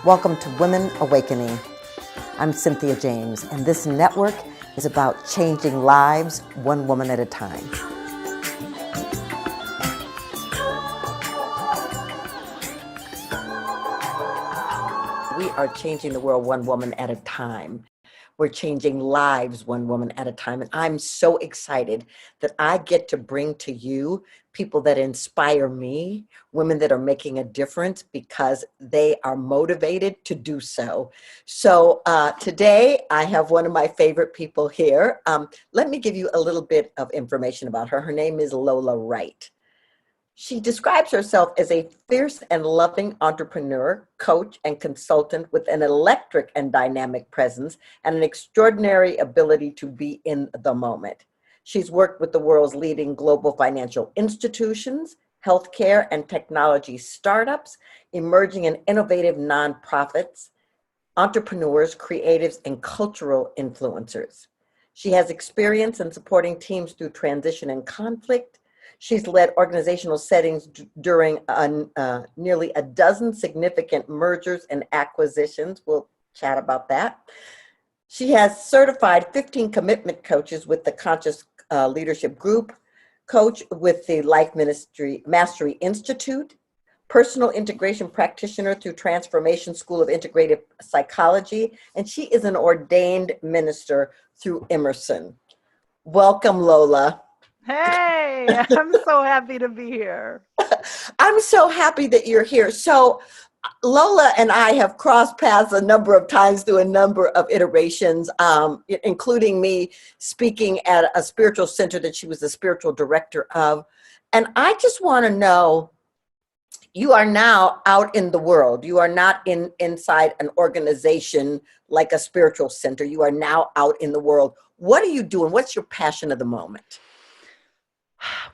Welcome to Women Awakening. I'm Cynthia James, and this network is about changing lives one woman at a time. We are changing the world one woman at a time. We're changing lives one woman at a time. And I'm so excited that I get to bring to you people that inspire me, women that are making a difference because they are motivated to do so. So today I have one of my favorite people here. Let me give you a little bit of information about her. Her name is Lola Wright. She describes herself as a fierce and loving entrepreneur, coach, and consultant with an electric and dynamic presence and an extraordinary ability to be in the moment. She's worked with the world's leading global financial institutions, healthcare and technology startups, emerging and innovative nonprofits, entrepreneurs, creatives, and cultural influencers. She has experience in supporting teams through transition and conflict. She's led organizational settings during nearly a dozen significant mergers and acquisitions. We'll chat about that. She has certified 15 commitment coaches with the Conscious Leadership Group, coach with the Life Ministry Mastery Institute, personal integration practitioner through Transformation School of Integrative Psychology, and she is an ordained minister through Emerson. Welcome, Lola. Hey, I'm so happy to be here. I'm so happy that you're here. So Lola and I have crossed paths a number of times through a number of iterations, including me speaking at a spiritual center that she was the spiritual director of. And I just want to know, you are now out in the world. You are not inside an organization like a spiritual center. You are now out in the world. What are you doing? What's your passion of the moment?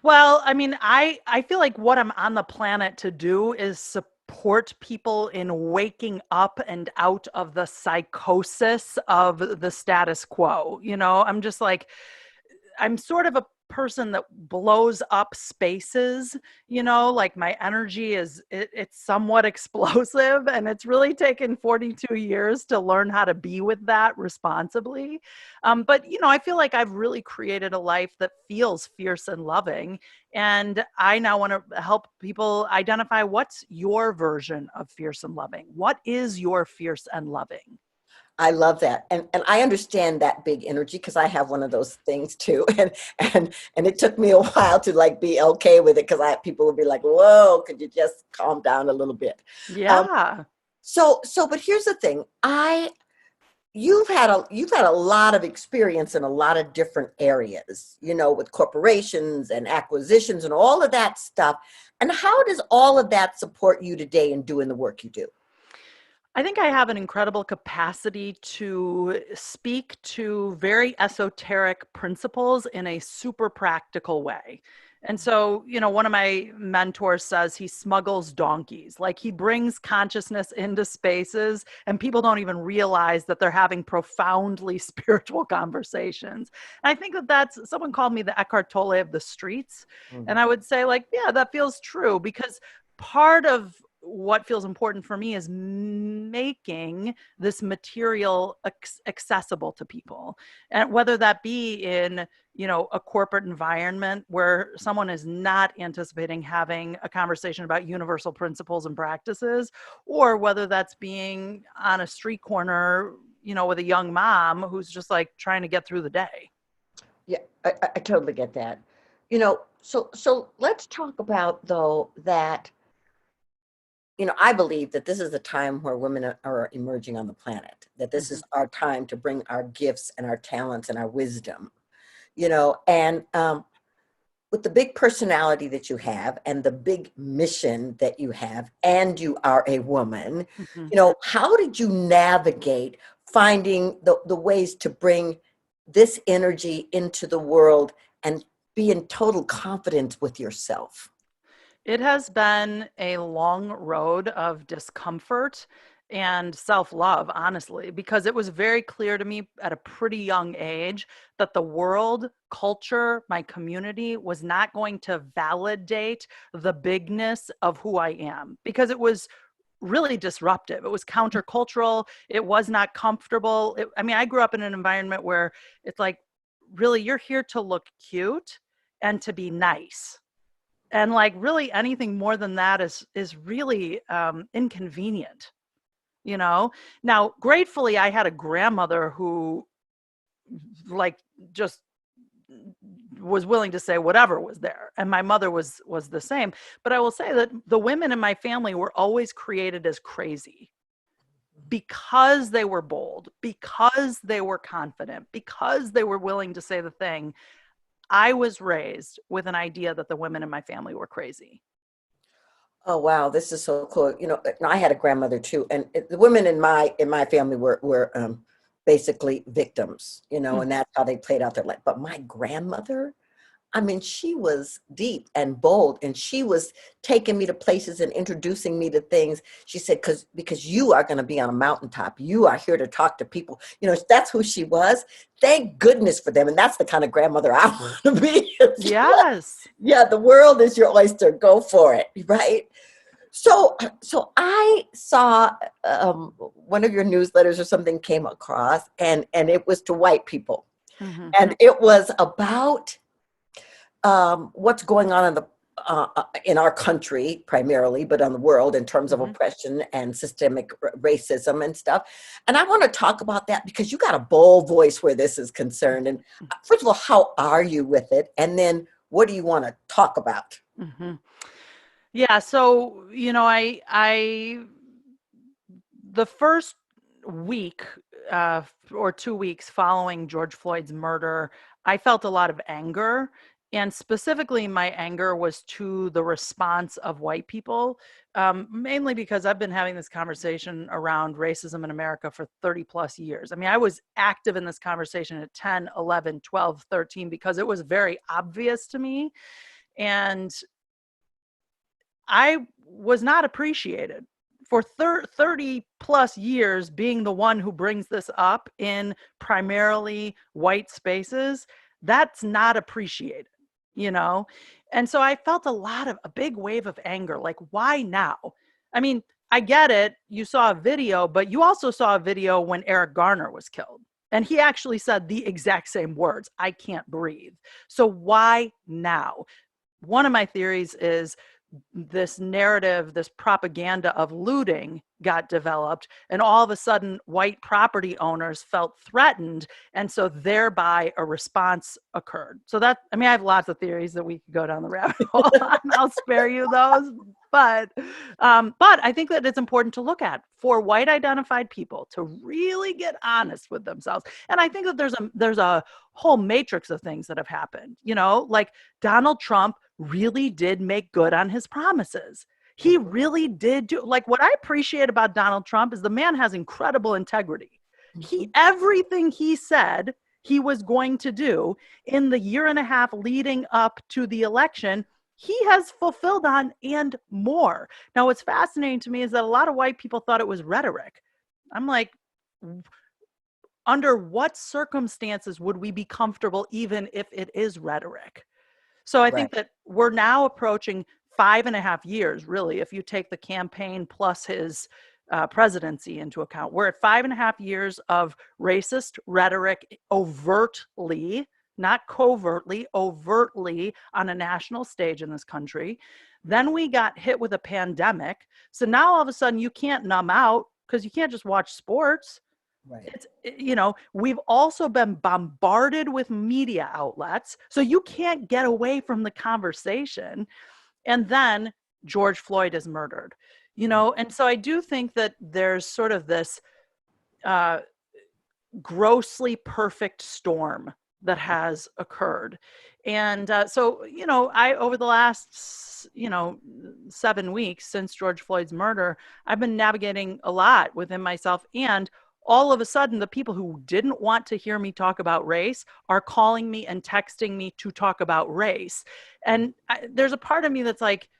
Well, I mean, I feel like what I'm on the planet to do is support people in waking up and out of the psychosis of the status quo. I'm just like, I'm sort of a person that blows up spaces, like my energy it's somewhat explosive, and it's really taken 42 years to learn how to be with that responsibly. But I feel like I've really created a life that feels fierce and loving, and I now want to help people identify what's your version of fierce and loving. What is your fierce and loving? I love that. And I understand that big energy because I have one of those things too. And it took me a while to like be okay with it because people would be like, whoa, could you just calm down a little bit? Um, Yeah. but here's the thing. You've had a lot of experience in a lot of different areas, with corporations and acquisitions and all of that stuff. And how does all of that support you today in doing the work you do? I think I have an incredible capacity to speak to very esoteric principles in a super practical way. And so, one of my mentors says he smuggles donkeys. Like, he brings consciousness into spaces and people don't even realize that they're having profoundly spiritual conversations. And I think that someone called me the Eckhart Tolle of the streets. And Mhm. I would say, like, yeah, that feels true, because part of what feels important for me is making this material accessible to people, and whether that be in a corporate environment where someone is not anticipating having a conversation about universal principles and practices, or whether that's being on a street corner with a young mom who's just like trying to get through the day. Yeah, I totally get that. So let's talk about though that, I believe that this is the time where women are emerging on the planet, that this is Mhm. our time to bring our gifts and our talents and our wisdom, and with the big personality that you have and the big mission that you have, and you are a woman, Mhm. how did you navigate finding the ways to bring this energy into the world and be in total confidence with yourself? It has been a long road of discomfort and self love, honestly, because it was very clear to me at a pretty young age that the world, culture, my community was not going to validate the bigness of who I am, because it was really disruptive. It was countercultural. It was not comfortable. I mean, I grew up in an environment where it's like, really, you're here to look cute and to be nice. And like really anything more than that is really inconvenient, you know? Now, gratefully, I had a grandmother who like just was willing to say whatever was there, and my mother was the same. But I will say that the women in my family were always created as crazy because they were bold, because they were confident, because they were willing to say the thing. I was raised with an idea that the women in my family were crazy. Oh wow, this is so cool. I had a grandmother too, and the women in my family were basically victims, Mm. and that's how they played out their life. But my grandmother, I mean, she was deep and bold, and she was taking me to places and introducing me to things. She said, because you are going to be on a mountaintop. You are here to talk to people. That's who she was. Thank goodness for them. And that's the kind of grandmother I want to be. Yes. Yeah, the world is your oyster. Go for it, right? So I saw one of your newsletters or something came across, and it was to white people, Hmm. and it was about what's going on in our country primarily, but on the world in terms of Hmm. oppression and systemic racism and stuff. And I want to talk about that because you got a bold voice where this is concerned. And first of all, how are you with it? And then what do you want to talk about? Hmm. Yeah. So, the first week or 2 weeks following George Floyd's murder, I felt a lot of anger. And specifically, my anger was to the response of white people, mainly because I've been having this conversation around racism in America for 30 plus years. I mean, I was active in this conversation at 10, 11, 12, 13 because it was very obvious to me. And I was not appreciated for 30 plus years being the one who brings this up in primarily white spaces. That's not appreciated, you know? And so I felt a big wave of anger. Like, why now? I mean, I get it. You saw a video, but you also saw a video when Eric Garner was killed. And he actually said the exact same words, I can't breathe. So why now? One of my theories is this narrative, this propaganda of looting got developed, and all of a sudden white property owners felt threatened, and so thereby a response occurred. So that, I mean, I have lots of theories that we could go down the rabbit hole on. I'll spare you those, but I think that it's important to look at for white identified people to really get honest with themselves. And I think that there's a whole matrix of things that have happened, like Donald Trump really did make good on his promises. He really did do, like, what I appreciate about Donald Trump is the man has incredible integrity. Everything he said he was going to do in the year and a half leading up to the election, he has fulfilled on and more. Now, what's fascinating to me is that a lot of white people thought it was rhetoric. I'm like, under what circumstances would we be comfortable even if it is rhetoric? So I Right. think that we're now approaching 5.5 years, really, if you take the campaign plus his presidency into account. We're at 5.5 years of racist rhetoric overtly, not covertly, overtly on a national stage in this country. Then we got hit with a pandemic. So now all of a sudden you can't numb out because you can't just watch sports. Right. We've also been bombarded with media outlets, so you can't get away from the conversation. And then George Floyd is murdered, and so I do think that there's sort of this uh, grossly perfect storm that has occurred. And I, over the last, 7 weeks since George Floyd's murder, I've been navigating a lot within myself. And all of a sudden, the people who didn't want to hear me talk about race are calling me and texting me to talk about race. And there's a part of me that's like,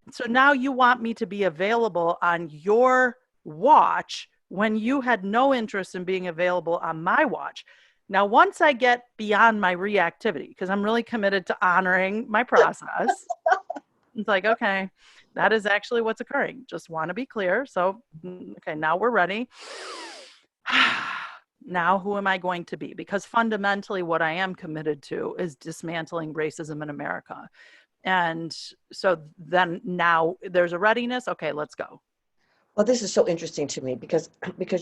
so now you want me to be available on your watch when you had no interest in being available on my watch. Now, once I get beyond my reactivity, because I'm really committed to honoring my process, It's like, okay, that is actually what's occurring. Just want to be clear. So, okay, now we're ready. Now, who am I going to be? Because fundamentally, what I am committed to is dismantling racism in America. And so then now there's a readiness. Okay, let's go. Well, this is so interesting to me because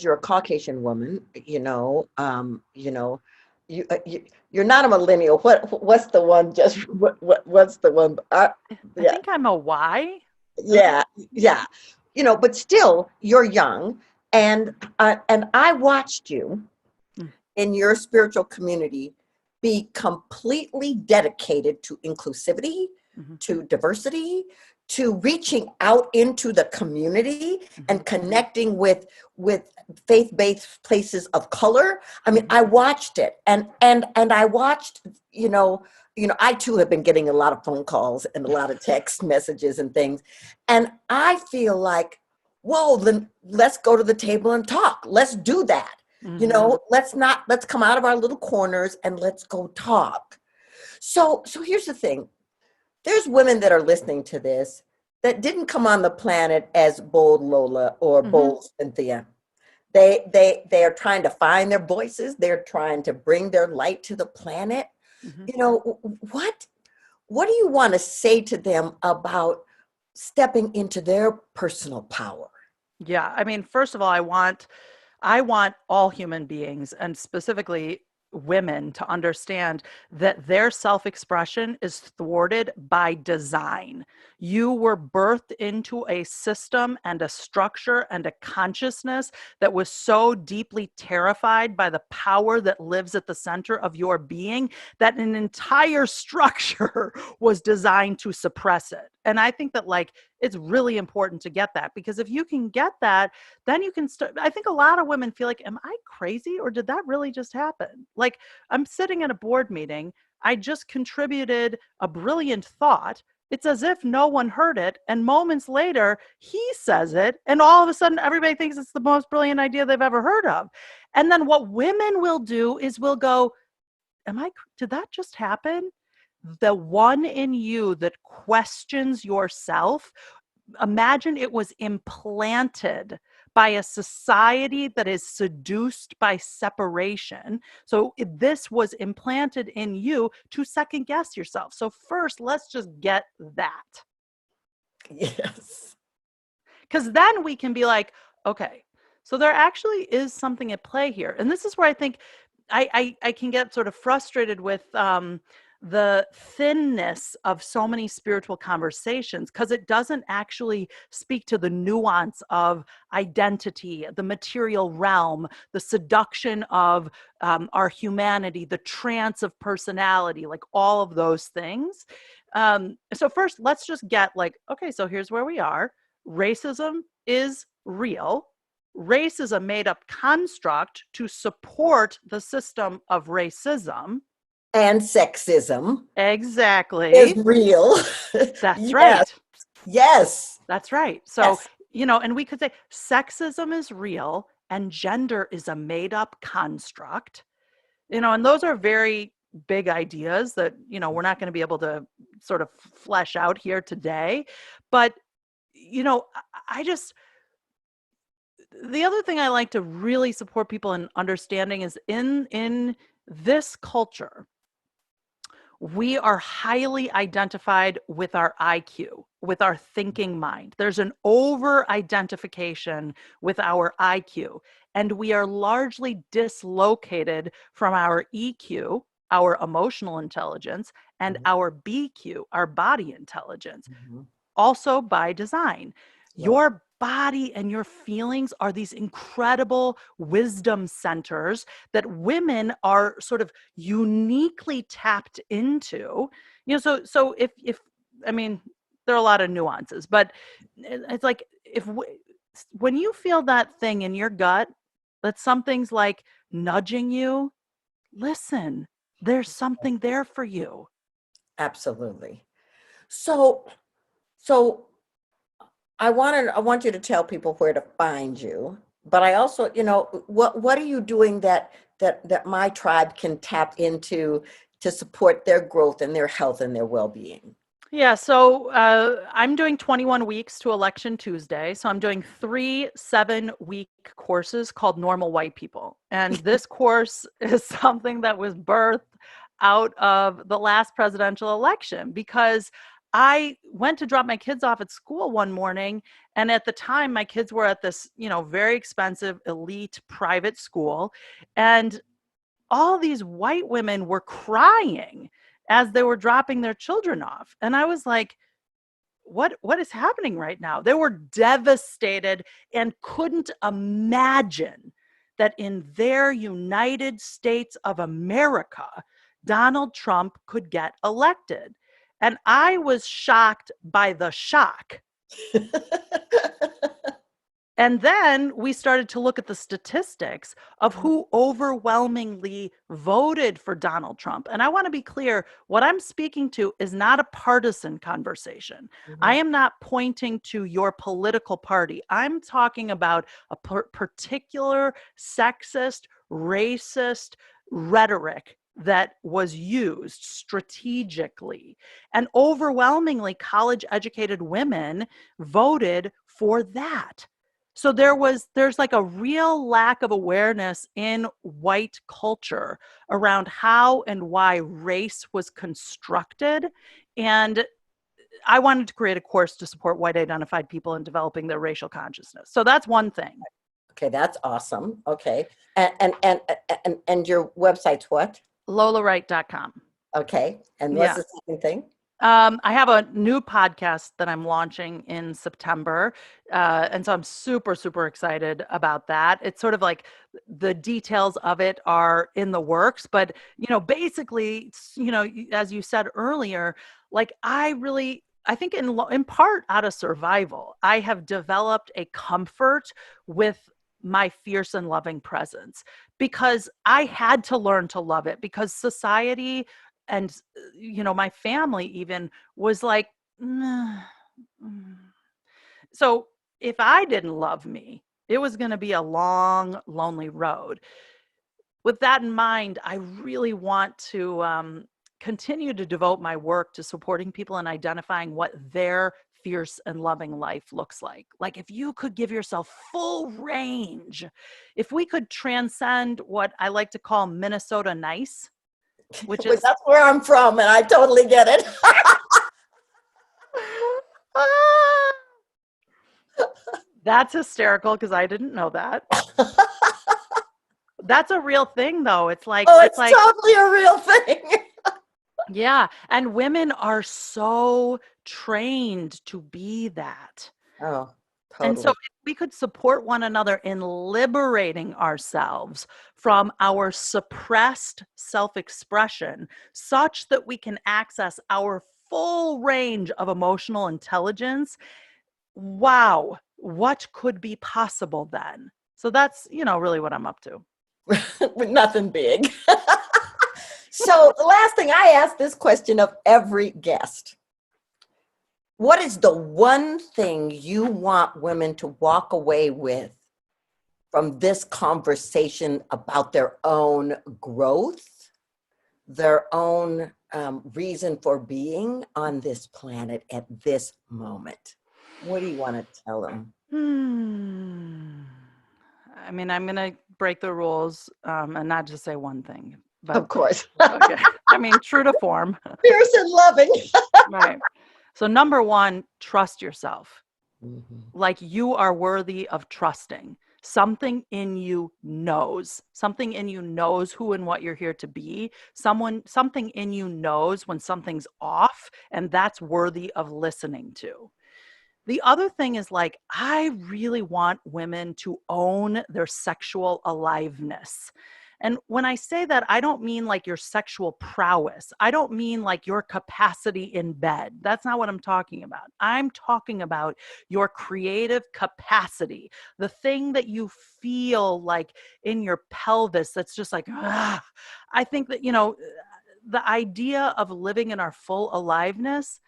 you're a Caucasian woman, you're not a millennial. What's the one? Just what's the one? I Yeah, think I'm a Y. yeah, yeah. But still, you're young, and I watched you Mm, in your spiritual community be completely dedicated to inclusivity, mhm, to diversity, to reaching out into the community mhm, and connecting with faith-based places of color. I mean, mhm, I watched it, and I watched, I too have been getting a lot of phone calls and a lot of text messages and things, and I feel like, whoa, then let's go to the table and talk. Let's do that. mhm. Let's come out of our little corners and let's go talk. So here's the thing. There's women that are listening to this that didn't come on the planet as bold Lola or Mhm, bold Cynthia. They are trying to find their voices. They're trying to bring their light to the planet. mhm. You know, what do you want to say to them about stepping into their personal power? Yeah, I mean, first of all, I want all human beings and specifically women to understand that their self-expression is thwarted by design. You were birthed into a system and a structure and a consciousness that was so deeply terrified by the power that lives at the center of your being that an entire structure was designed to suppress it. And I think that like it's really important to get that, because if you can get that, then you can start. I think a lot of women feel like, am I crazy or did that really just happen? Like, I'm sitting in a board meeting, I just contributed a brilliant thought. It's as if no one heard it. And moments later, he says it. And all of a sudden, everybody thinks it's the most brilliant idea they've ever heard of. And then what women will do is will go, did that just happen? The one in you that questions yourself, imagine it was implanted by a society that is seduced by separation. So this was implanted in you to second guess yourself. So first, let's just get that. Yes. Because then we can be like, okay, so there actually is something at play here. And this is where I think I can get sort of frustrated with the thinness of so many spiritual conversations, because it doesn't actually speak to the nuance of identity, the material realm, the seduction of our humanity, the trance of personality, like all of those things. So first, let's just get like, okay, so here's where we are. Racism is real. Race is a made up construct to support the system of racism. And sexism is Exactly. real. That's Yes, right. yes, That's right. So, yes. and we could say sexism is real and gender is a made up construct, and those are very big ideas that, we're not going to be able to sort of flesh out here today. But, I just, the other thing I like to really support people in understanding is in this culture, we are highly identified with our IQ, with our thinking mind. There's an over identification with our IQ, and we are largely dislocated from our EQ, our emotional intelligence, and Mhm, our BQ, our body intelligence, mhm. also by design. Right. Your body and your feelings are these incredible wisdom centers that women are sort of uniquely tapped into. So if I mean, there are a lot of nuances, but it's like when you feel that thing in your gut, that something's like nudging you, listen, there's something there for you. Absolutely. So I want you to tell people where to find you, but I also, what are you doing that my tribe can tap into to support their growth and their health and their well-being? Yeah, so I'm doing 21 weeks to Election Tuesday. So I'm doing 3 7-week courses called Normal White People. And this course is something that was birthed out of the last presidential election because I went to drop my kids off at school one morning. And at the time, my kids were at this, very expensive elite private school. And all these white women were crying as they were dropping their children off. And I was like, what is happening right now? They were devastated and couldn't imagine that in their United States of America, Donald Trump could get elected. And I was shocked by the shock. And then we started to look at the statistics of who overwhelmingly voted for Donald Trump. And I want to be clear, what I'm speaking to is not a partisan conversation. I Mhm. am not pointing to your political party. I'm talking about a particular sexist, racist rhetoric that was used strategically. And overwhelmingly, college educated women voted for that. So there's like a real lack of awareness in white culture around how and why race was constructed. And I wanted to create a course to support white identified people in developing their racial consciousness. So that's one thing. Okay, that's awesome. Okay. And your website's what? LolaWright.com. Okay. And what's Yeah. the second thing? I have a new podcast that I'm launching in September. And so I'm super, super excited about that. It's sort of like the details of it are in the works. But, basically, as you said earlier, like I think in part out of survival, I have developed a comfort with my fierce and loving presence because I had to learn to love it because society and my family even was like, "Nah, mm." So if I didn't love me, it was going to be a long lonely road. With that in mind, I really want to continue to devote my work to supporting people and identifying what their fierce and loving life looks like if you could give yourself full range, if we could transcend what I like to call Minnesota nice, which Well, is that's where I'm from, and I totally get it. That's hysterical because I didn't know that. That's a real thing though. It's like Oh, it's it's like totally a real thing. yeah, and women are so trained to be that. Oh, And so totally. if we could support one another in liberating ourselves from our suppressed self-expression such that we can access our full range of emotional intelligence, wow, what could be possible then? So that's, really what I'm up to. With nothing big. So the last thing I ask this question of every guest. What is the one thing you want women to walk away with from this conversation about their own growth, their own reason for being on this planet at this moment? What do you want to tell them? Hmm. I mean, I'm going to break the rules and not just say one thing, but Of course. okay. I mean, true to form. Fierce and loving. Right. So, number one, trust yourself. Mhm. Like you are worthy of trusting. Something in you knows who and what you're here to be. Something in you knows when something's off, and that's worthy of listening to. The other thing is like, I really want women to own their sexual aliveness. And when I say that, I don't mean like your sexual prowess. I don't mean like your capacity in bed. That's not what I'm talking about. I'm talking about your creative capacity, the thing that you feel like in your pelvis that's just like, ah. I think that, the idea of living in our full aliveness,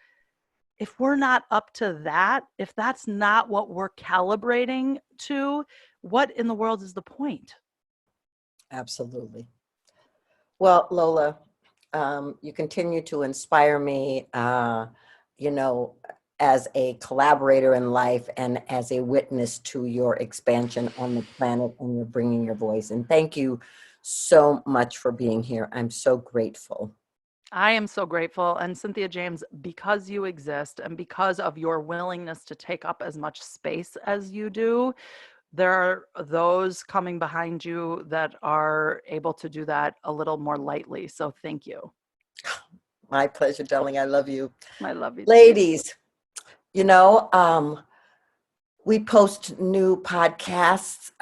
if we're not up to that, if that's not what we're calibrating to, what in the world is the point? Absolutely. Well, Lola, you continue to inspire me. you know, as a collaborator in life and as a witness to your expansion on the planet and you're bringing your voice. And thank you so much for being here. I'm so grateful. I am so grateful. And Cynthia James, because you exist and because of your willingness to take up as much space as you do, there are those coming behind you that are able to do that a little more lightly. So thank you. My pleasure, darling. I love you. I love you too. Ladies, you know, we post new podcasts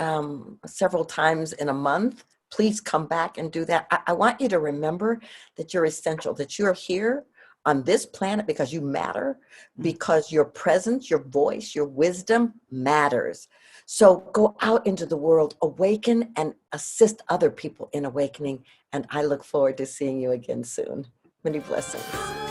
several times in a month. Please come back and do that. I want you to remember that you're essential, that you're here on this planet because you matter, because your presence, your voice, your wisdom matters. So go out into the world, awaken, and assist other people in awakening. And I look forward to seeing you again soon. Many blessings.